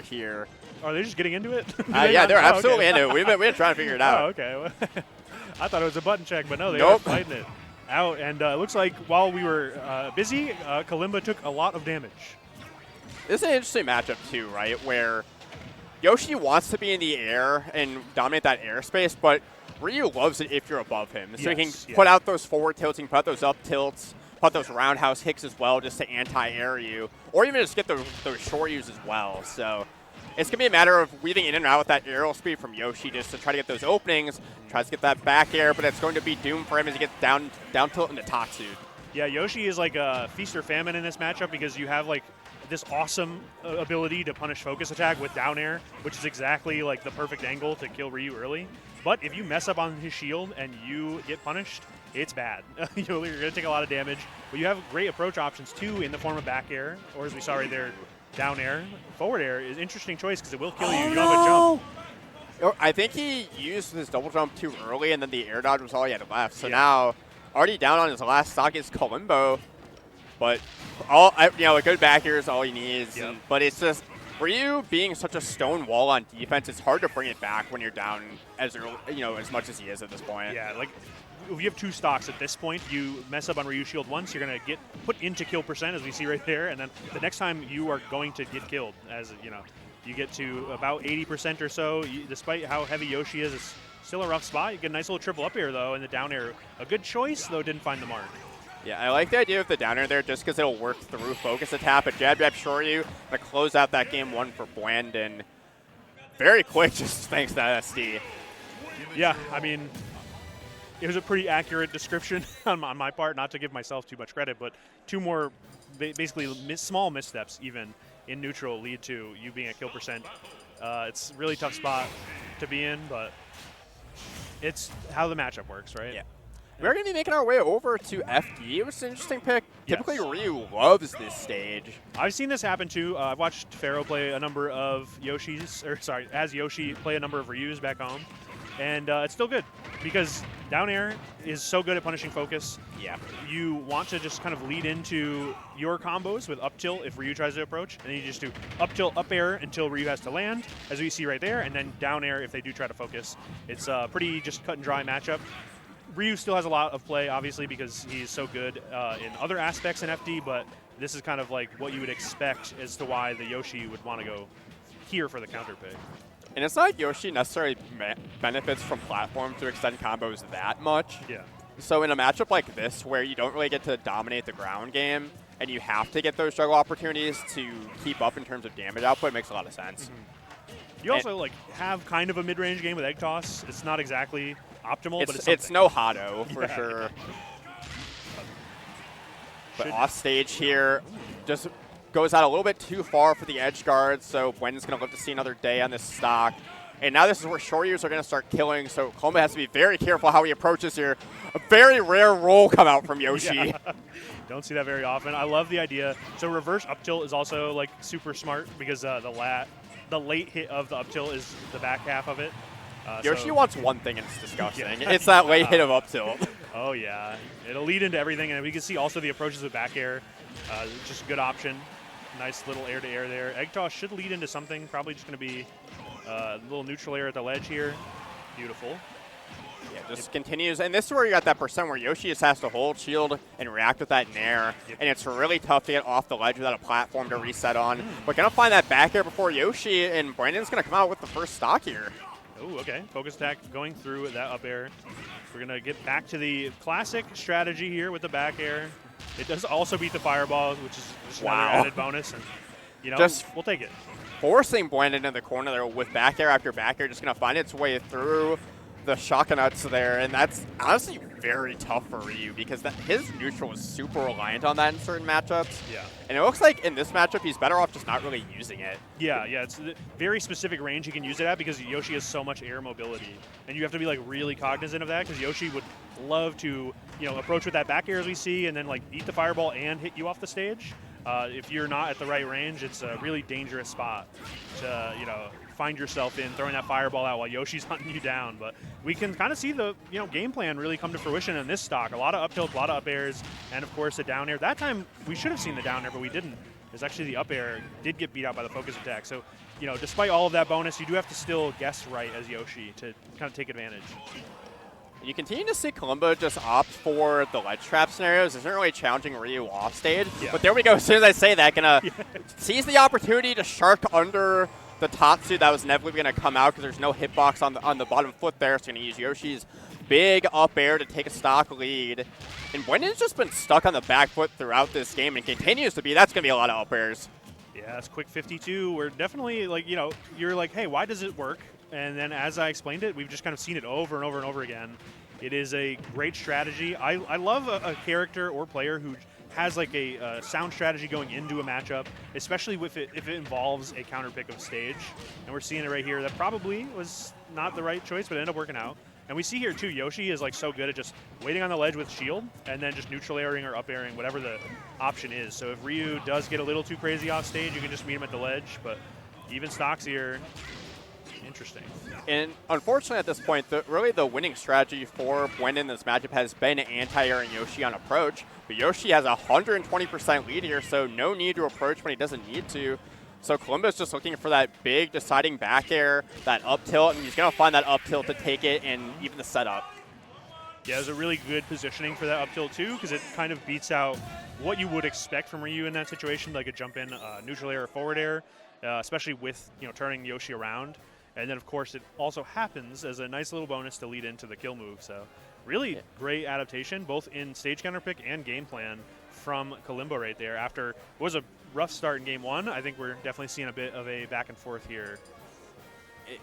here. Are they just getting into it? Yeah, they're absolutely okay. into it. We've been trying to figure it out. Oh, okay. I thought it was a button check, but no, they Nope. are fighting it out. And it looks like while we were busy, Kalimba took a lot of damage. This is an interesting matchup too, right? Where Yoshi wants to be in the air and dominate that airspace, but Ryu loves it if you're above him. So he can put out those forward tilts, he can put out those up tilts, put those roundhouse kicks as well just to anti-air you, or even just get those short U's as well. So it's going to be a matter of weaving in and out with that aerial speed from Yoshi just to try to get those openings, tries to get that back air, but it's going to be doom for him as he gets down tilt into Tatsu. Yeah, Yoshi is like a feast or famine in this matchup because you have like this awesome ability to punish focus attack with down air, which is exactly like the perfect angle to kill Ryu early. But if you mess up on his shield and you get punished, it's bad. You're going to take a lot of damage. But you have great approach options too in the form of back air, or as we saw right there, down air. Forward air is an interesting choice because it will kill you. You don't have a jump. I think he used his double jump too early, and then the air dodge was all he had left. So now, already down on his last stock is Kalimba, but a good back air is all he needs. Yep. But it's just Ryu being such a stone wall on defense. It's hard to bring it back when you're down as much as he is at this point. Yeah, like if you have two stocks at this point, you mess up on Ryu shield once, you're going to get put into kill percent, as we see right there, and then the next time you are going to get killed, as you get to about 80% or so. Despite how heavy Yoshi is, it's still a rough spot. You get a nice little triple up air though, and the down air, a good choice though, didn't find the mark. Yeah, I like the idea of the down air there just because it'll work through focus attack, but jab Shoryu to close out that game one for Buandon. Very quick, just thanks to that SD. Yeah, I mean, it was a pretty accurate description on my part, not to give myself too much credit, but two more basically small missteps even in neutral lead to you being at kill percent. It's a really tough spot to be in, but it's how the matchup works, right? Yeah. We're going to be making our way over to FD. It was an interesting pick. Yes. Typically, Ryu loves this stage. I've seen this happen too. I've watched Pharaoh play a number of as Yoshi play a number of Ryus back home. And it's still good because down air is so good at punishing focus. Yeah. You want to just kind of lead into your combos with up tilt if Ryu tries to approach, and then you just do up tilt, up air until Ryu has to land, as we see right there, and then down air if they do try to focus. It's a pretty just cut and dry matchup. Ryu still has a lot of play, obviously, because he's so good in other aspects in FD, but this is kind of like what you would expect as to why the Yoshi would want to go here for the counter pick. And it's not like Yoshi necessarily benefits from platforms to extend combos that much. Yeah. So in a matchup like this, where you don't really get to dominate the ground game, and you have to get those juggle opportunities to keep up in terms of damage output, it makes a lot of sense. You also have kind of a mid-range game with egg toss. It's not exactly optimal, but it's no Hado for sure. But off stage here, just goes out a little bit too far for the edge guard, so Buandon's going to look to see another day on this stock. And now this is where Shoryus are going to start killing, so Kalimba has to be very careful how he approaches here. A very rare roll come out from Yoshi. Yeah. Don't see that very often. I love the idea. So reverse up tilt is also like super smart because the late hit of the up tilt is the back half of it. Yoshi wants one thing and it's disgusting. It's that late hit of up tilt. Oh yeah, it'll lead into everything, and we can see also the approaches with back air. Just a good option. Nice little air to air there. Egg toss should lead into something. Probably just going to be a little neutral air at the ledge here. Beautiful. Yeah, just continues. And this is where you got that percent where Yoshi just has to hold shield and react with that in air. Yep. And it's really tough to get off the ledge without a platform to reset on. But going to find that back air before Yoshi, and Buandon's going to come out with the first stock here. Oh, okay. Focus attack going through that up air. We're going to get back to the classic strategy here with the back air. It does also beat the fireball, which is just another added bonus. And, we'll take it. Forcing Buandon into the corner there with back air after back air, just going to find its way through the Shokanuts there. And that's honestly very tough for Ryu because his neutral is super reliant on that in certain matchups. Yeah. And it looks like in this matchup, he's better off just not really using it. Yeah, it's a very specific range he can use it at because Yoshi has so much air mobility. And you have to be really cognizant of that because Yoshi would love to, approach with that back air as we see and then eat the fireball and hit you off the stage. If you're not at the right range, it's a really dangerous spot to, find yourself in throwing that fireball out while Yoshi's hunting you down. But we can kind of see the game plan really come to fruition in this stock. A lot of up tilts, a lot of up airs, and of course the down air. That time we should have seen the down air, but we didn't. It's actually the up air did get beat out by the focus attack. So you know, despite all of that bonus, you do have to still guess right as Yoshi to kind of take advantage. You continue to see Kalimba just opt for the ledge trap scenarios. Isn't really challenging Ryu off stage. Yeah. But there we go. As soon as I say that, gonna seize the opportunity to shark under the Tatsu that was inevitably going to come out because there's no hitbox on the bottom foot there. So going to use Yoshi's big up air to take a stock lead. And Buandon's just been stuck on the back foot throughout this game and continues to be. That's going to be a lot of up airs. Yeah, it's quick 52. We're definitely like, you know, you're like, hey, why does it work? And then as I explained it, we've just kind of seen it over and over and over again. It is a great strategy. I love a character or player who has like a sound strategy going into a matchup, especially if it involves a counter pick of stage. And we're seeing it right here. That probably was not the right choice, but it ended up working out. And we see here too, Yoshi is like so good at just waiting on the ledge with shield and then just neutral airing or up airing, whatever the option is. So if Ryu does get a little too crazy off stage, you can just meet him at the ledge. But even stocks here. Interesting. And unfortunately at this point, really the winning strategy for Buandon in this matchup has been anti-airing Yoshi on approach. But Yoshi has a 120% lead here, so no need to approach when he doesn't need to. So Kalimba's just looking for that big deciding back air, that up tilt, and he's going to find that up tilt to take it and even the setup. Yeah, it was a really good positioning for that up tilt too, because it kind of beats out what you would expect from Ryu in that situation, like a jump in neutral air or forward air, especially with, you know, turning Yoshi around. And then, of course, it also happens as a nice little bonus to lead into the kill move. So really great adaptation, both in stage counter pick and game plan from Kalimba right there. After it was a rough start in game one, I think we're definitely seeing a bit of a back and forth here.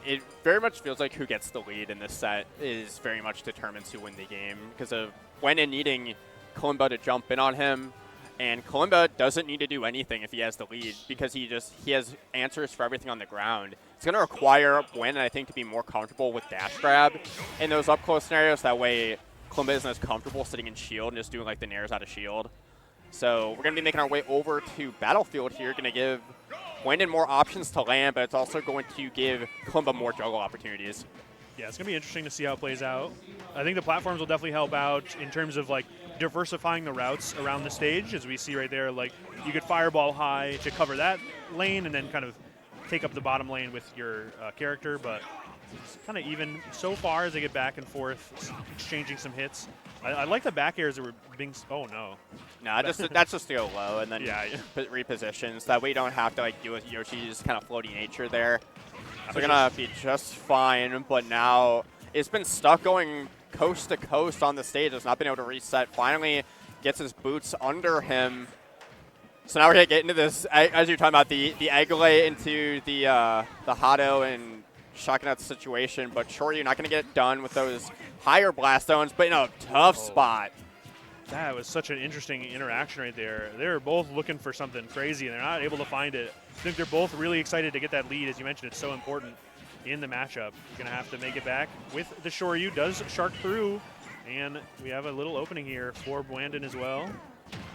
It very much feels like who gets the lead in this set is very much determines who wins the game because of Buandon needing Kalimba to jump in on him. And Kalimba doesn't need to do anything if he has the lead because he has answers for everything on the ground. It's going to require Buandon, I think, to be more comfortable with dash grab in those up-close scenarios. That way, Kalimba isn't as comfortable sitting in shield and just doing like the nairs out of shield. So we're going to be making our way over to Battlefield here. Going to give Buandon more options to land, but it's also going to give Kalimba more juggle opportunities. Yeah, it's going to be interesting to see how it plays out. I think the platforms will definitely help out in terms of like diversifying the routes around the stage, as we see right there. Like you could fireball high to cover that lane and then kind of take up the bottom lane with your character, but it's kind of even so far as they get back and forth, exchanging some hits. I like the back airs that were being. Oh no. No, that's just to go low and then repositions. That way you don't have to like deal with Yoshi's kind of floaty nature there. So we're gonna be just fine. But now it's been stuck going coast to coast on the stage. It's not been able to reset. Finally gets his boots under him. So now we're gonna get into this, as you're talking about, the egg lay into the Hado and shocking out the situation. But sure, you're not gonna get it done with those higher blast zones, but in a tough spot. That was such an interesting interaction right there. They're both looking for something crazy, and they're not able to find it. I think they're both really excited to get that lead. As you mentioned, it's so important in the matchup. You're going to have to make it back with the Shoryu. Does shark through, and we have a little opening here for Buandon as well.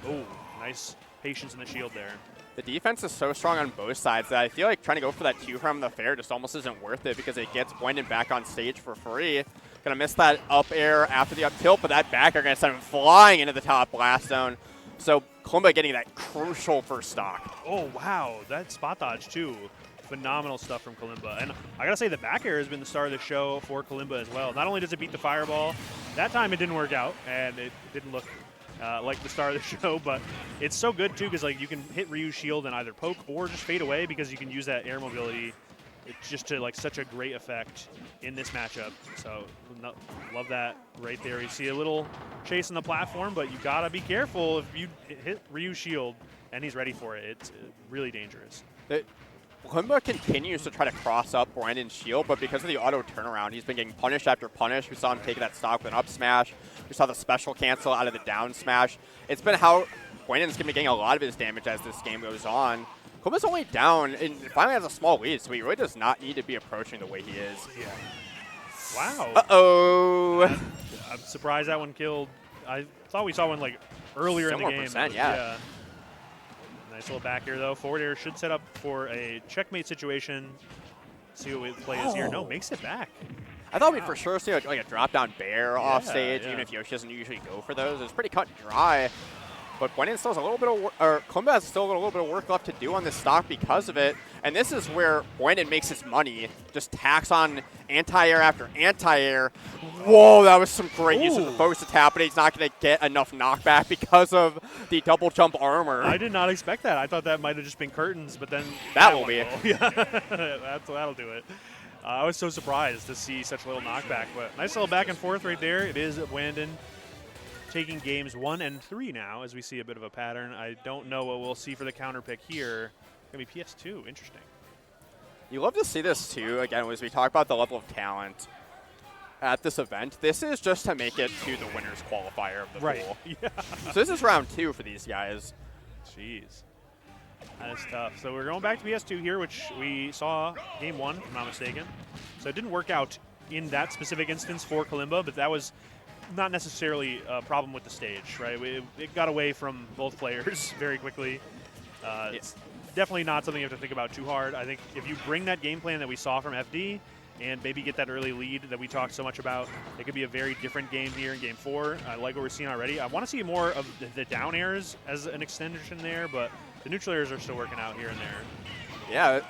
Oh, nice patience in the shield there. The defense is so strong on both sides that I feel like trying to go for that 2 from the fair just almost isn't worth it because it gets Buandon back on stage for free. Gonna miss that up air after the up tilt, but that back air gonna send him flying into the top blast zone. So Kalimba getting that crucial first stock. Oh, wow. That spot dodge, too. Phenomenal stuff from Kalimba. And I gotta say, the back air has been the star of the show for Kalimba as well. Not only does it beat the fireball, that time it didn't work out, and it didn't look like the star of the show, but it's so good, too, because like you can hit Ryu's shield and either poke or just fade away because you can use that air mobility. It's just to like such a great effect in this matchup. So love that right there. You see a little chase on the platform, but you gotta be careful if you hit Ryu's shield and he's ready for it. It's really dangerous. Kalimba continues to try to cross up Buandon's shield, but because of the auto turnaround, he's been getting punish after punish. We saw him take that stock with an up smash. We saw the special cancel out of the down smash. It's been how Buandon's going to be getting a lot of his damage as this game goes on. Kalimba's only down and finally has a small lead, so he really does not need to be approaching the way he is. Yeah. Wow. Uh-oh. I'm surprised that one killed. I thought we saw one like earlier in the game. Yeah. Nice little back air though. Forward air should set up for a checkmate situation. See what the play is here. No, makes it back. I thought we'd for sure see like a drop down bear off stage, even if Yoshi doesn't usually go for those. It's pretty cut and dry. But Buandon still has a little bit of, or Kalimba has still a little bit of work left to do on this stock because of it. And this is where Buandon makes his money. Just tacks on anti-air after anti-air. Whoa, that was some great use of the focus attack, but he's not going to get enough knockback because of the double jump armor. I did not expect that. I thought that might have just been curtains, but then that will be. Yeah, that'll do it. I was so surprised to see such little knockback, but nice little back and forth right there. It is Buandon taking games 1 and 3 now, as we see a bit of a pattern. I don't know what we'll see for the counter pick here. It's going to be PS2. Interesting. You love to see this, too, again, as we talk about the level of talent at this event. This is just to make it to the winner's qualifier of the pool. Yeah. So this is round 2 for these guys. Jeez. That is tough. So we're going back to PS2 here, which we saw game 1, if I'm not mistaken. So it didn't work out in that specific instance for Kalimba, but that was not necessarily a problem with the stage, right? It got away from both players very quickly. It's definitely not something you have to think about too hard. I think if you bring that game plan that we saw from FD and maybe get that early lead that we talked so much about, it could be a very different game here in game 4. I like what we're seeing already. I want to see more of the down airs as an extension there, but the neutral airs are still working out here and there. Yeah,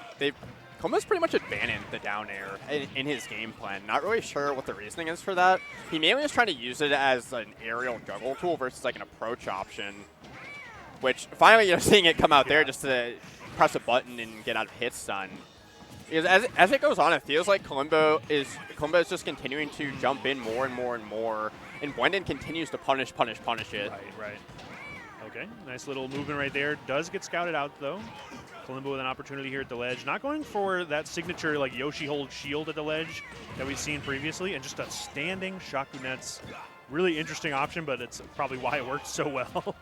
Kalimba's pretty much abandoned the down air in his game plan. Not really sure what the reasoning is for that. He mainly is trying to use it as an aerial juggle tool versus like an approach option, which finally seeing it come out there just to press a button and get out of hit stun. Because as it goes on, it feels like Kalimba is just continuing to jump in more and more and more, and Buandon continues to punish it. Right. Okay, nice little movement right there. Does get scouted out though. Kalimba with an opportunity here at the ledge. Not going for that signature like Yoshi hold shield at the ledge that we've seen previously, and just a standing Shakunet's really interesting option, but it's probably why it worked so well.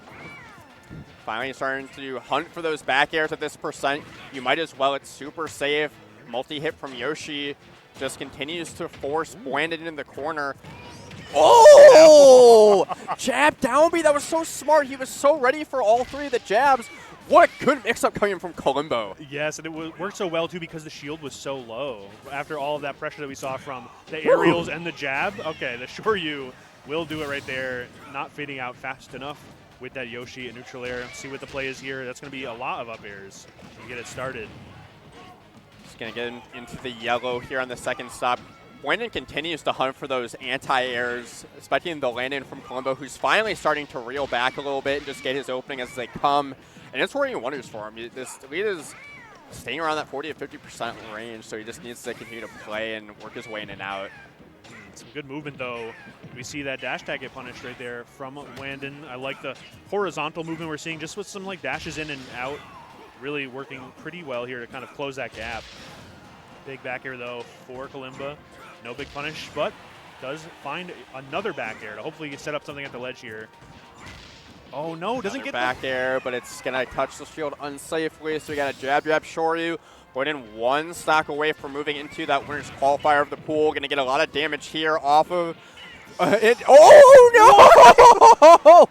Finally starting to hunt for those back airs at this percent. You might as well. It's super safe. Multi-hit from Yoshi just continues to force Buandon in the corner. Oh! Jab down B. That was so smart. He was so ready for all 3 of the jabs. What a good mix-up coming from Kalimba. Yes, and it worked so well, too, because the shield was so low. After all of that pressure that we saw from the aerials and the jab, okay, the Shoryu will do it right there. Not fading out fast enough with that Yoshi at neutral air. See what the play is here. That's going to be a lot of up airs to get it started. Just going to get into the yellow here on the second stop. Buandon continues to hunt for those anti-airs, especially the land-in from Kalimba, who's finally starting to reel back a little bit and just get his opening as they come. And it's working wonders for him. This lead is staying around that 40 to 50% range, so he just needs to continue to play and work his way in and out. Some good movement, though. We see that dash tag get punished right there from Buandon. I like the horizontal movement we're seeing, just with some like dashes in and out. Really working pretty well here to kind of close that gap. Big back air, though, for Kalimba. No big punish, but does find another back air to hopefully set up something at the ledge here. Oh, no, doesn't get back air, but it's going to touch the shield unsafely, so we got a jab Shoryu. Buandon 1 stock away from moving into that winner's qualifier of the pool. Going to get a lot of damage here off of it. Oh, no!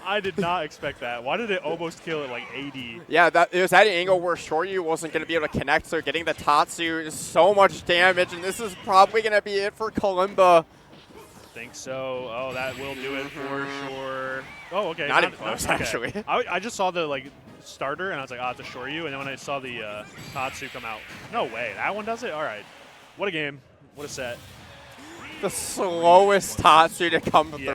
I did not expect that. Why did it almost kill at like 80? Yeah, it was at an angle where Shoryu wasn't going to be able to connect, so getting the Tatsu is so much damage, and this is probably going to be it for Kalimba. Think so. Oh, that will do it for sure. Oh, okay. Not even close, okay. actually. I just saw the like starter, and I was like, oh, it's a Shoryu. And then when I saw the Tatsu come out, no way. That one does it? All right. What a game. What a set. The slowest Tatsu to come through.